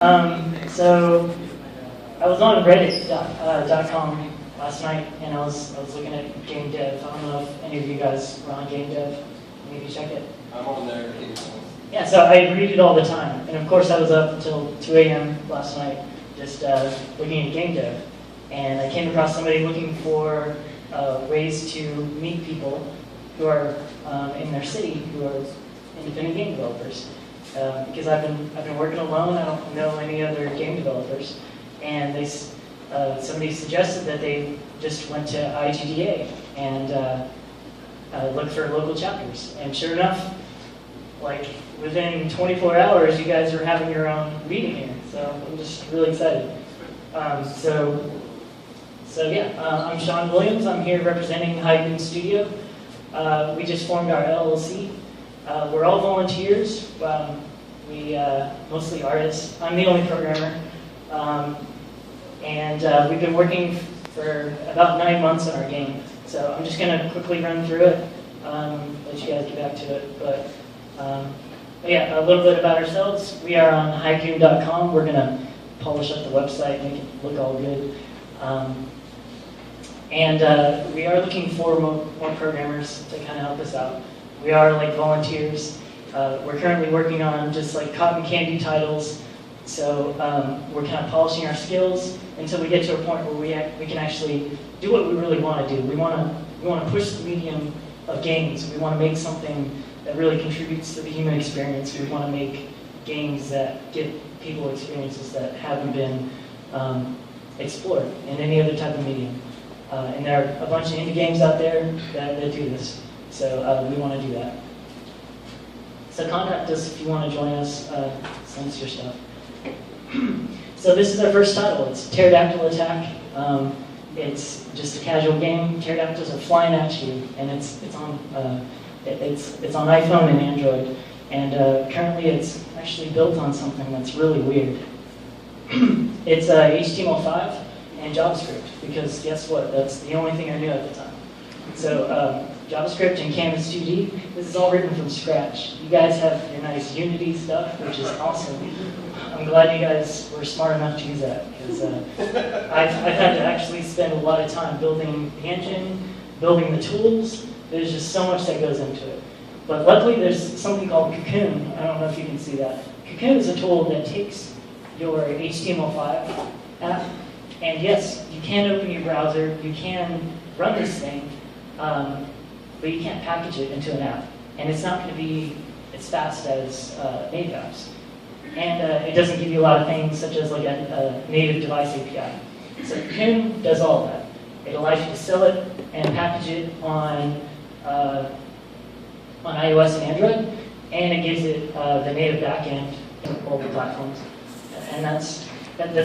So I was on Reddit.com last night, and I was looking at game dev. I don't know if any of you guys were on game dev. Maybe check it. I'm on there. Yeah, so I read it all the time, and of course I was up until 2 a.m. last night just looking at game dev, and I came across somebody looking for ways to meet people who are in their city who are independent game developers. Because I've been working alone, I don't know any other game developers, and somebody suggested that they just went to IGDA and looked for local chapters, and sure enough, like within 24 hours, you guys are having your own meeting here, so I'm just really excited. So yeah, I'm Sean Williams. I'm here representing Hygoon Studio. We just formed our LLC. We're all volunteers. We mostly artists. I'm the only programmer, and we've been working for about 9 months on our game. So I'm just going to quickly run through it, let you guys get back to it. But yeah, a little bit about ourselves. We are on Hygoon.com. We're going to polish up the website, make it look all good. And we are looking for more programmers to kind of help us out. We are like volunteers. We're currently working on just like cotton candy titles. So we're kind of polishing our skills until we get to a point where we can actually do what we really want to do. We want to push the medium of games. We want to make something that really contributes to the human experience. We want to make games that give people experiences that haven't been explored in any other type of medium. And there are a bunch of indie games out there that do this. So we want to do that. So contact us if you want to join us. Send us your stuff. So this is our first title. It's Pterodactyl Attack. It's just a casual game. Pterodactyls are flying at you, and it's on iPhone and Android. And currently, it's actually built on something that's really weird. It's HTML5 and JavaScript, because guess what? That's the only thing I knew at the time. So JavaScript and Canvas 2D, this is all written from scratch. You guys have your nice Unity stuff, which is awesome. I'm glad you guys were smart enough to use that, because I've had to actually spend a lot of time building the engine, building the tools. There's just so much that goes into it. But luckily there's something called Hygoon. I don't know if you can see that. Hygoon is a tool that takes your HTML5 app, and yes, you can open your browser, you can run this thing, but you can't package it into an app. And it's not going to be as fast as native apps. And it doesn't give you a lot of things, such as like a native device API. So Hygoon does all of that. It allows you to sell it and package it on iOS and Android, and it gives it the native backend in mobile platforms. And that's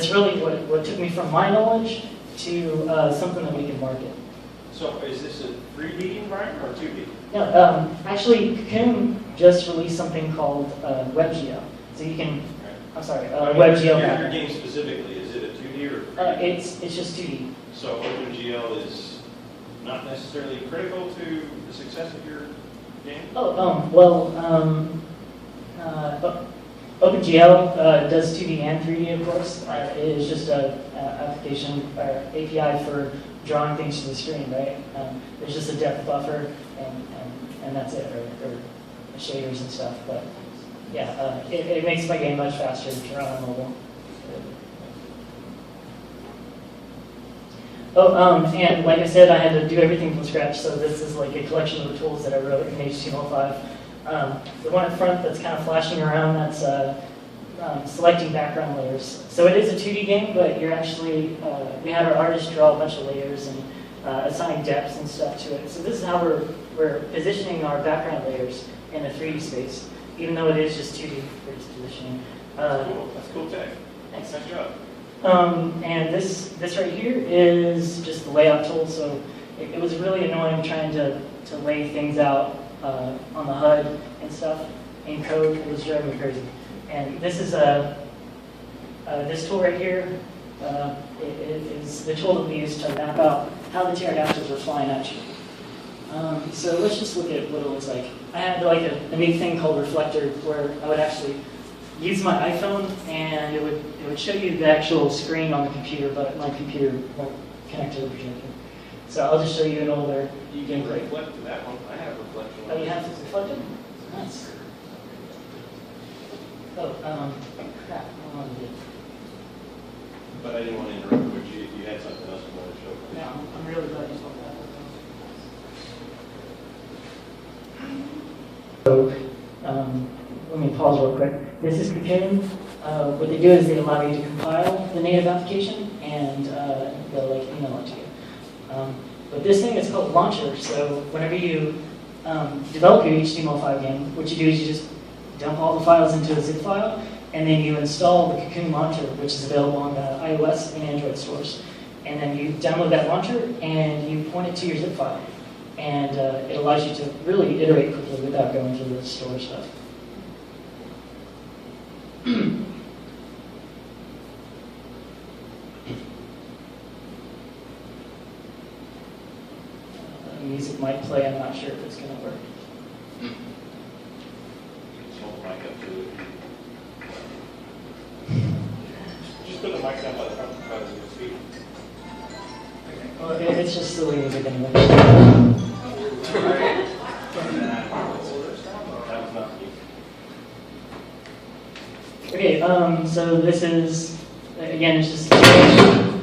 really what took me from my knowledge to something that we can market. So is this a 3D environment or 2D? No, actually, Hygoon just released something called WebGL. So you can, I'm sorry, WebGL. Your game specifically, is it a 2D or 3D? It's just 2D. So OpenGL is not necessarily critical to the success of your game? OpenGL does 2D and 3D, of course. It is just an application or API for drawing things to the screen, right? There's just a depth buffer, and that's it, or shaders and stuff. But yeah, it makes my game much faster to run on mobile. And like I said, I had to do everything from scratch, so this is like a collection of the tools that I wrote in HTML5. The one at front that's kind of flashing around, that's selecting background layers. So it is a 2D game, but you're actually, we have our artists draw a bunch of layers and assign depths and stuff to it. So this is how we're positioning our background layers in a 3D space, even though it is just 2D for its positioning. Cool. That's cool tech. Thanks. Nice job. And this right here is just the layout tool, so it was really annoying trying to lay things out on the HUD and stuff in code. It was driving me crazy. And this is this tool right here. It is the tool that we use to map out how the pterodactyls are flying at you. So let's just look at what it looks like. I had like a neat thing called reflector, where I would actually use my iPhone, and it would show you the actual screen on the computer, but my computer won't connect to the projector. So I'll just show you an older. You can reflect to that one. I have reflection. Oh, you have to reflect it? Nice. Oh, crap. I don't know what to do. But I didn't want to interrupt, but you had something else you wanted to show. Yeah, I'm really glad you told that. So, let me pause real quick. This is Hygoon. What they do is they allow you to compile the native application, and they'll like email it to you. But this thing is called Launcher, so whenever you develop your HTML5 game, what you do is you just dump all the files into a zip file, and then you install the Hygoon Launcher, which is available on the iOS and Android stores. And then you download that launcher, and you point it to your zip file. And it allows you to really iterate quickly without going through the store stuff. Music might play, I'm not sure if it's going to work. Hold the mic up to it. Just put the mic down by the front of your feet. Well, it's just silly music anyway. Okay, so this is, again, it's just a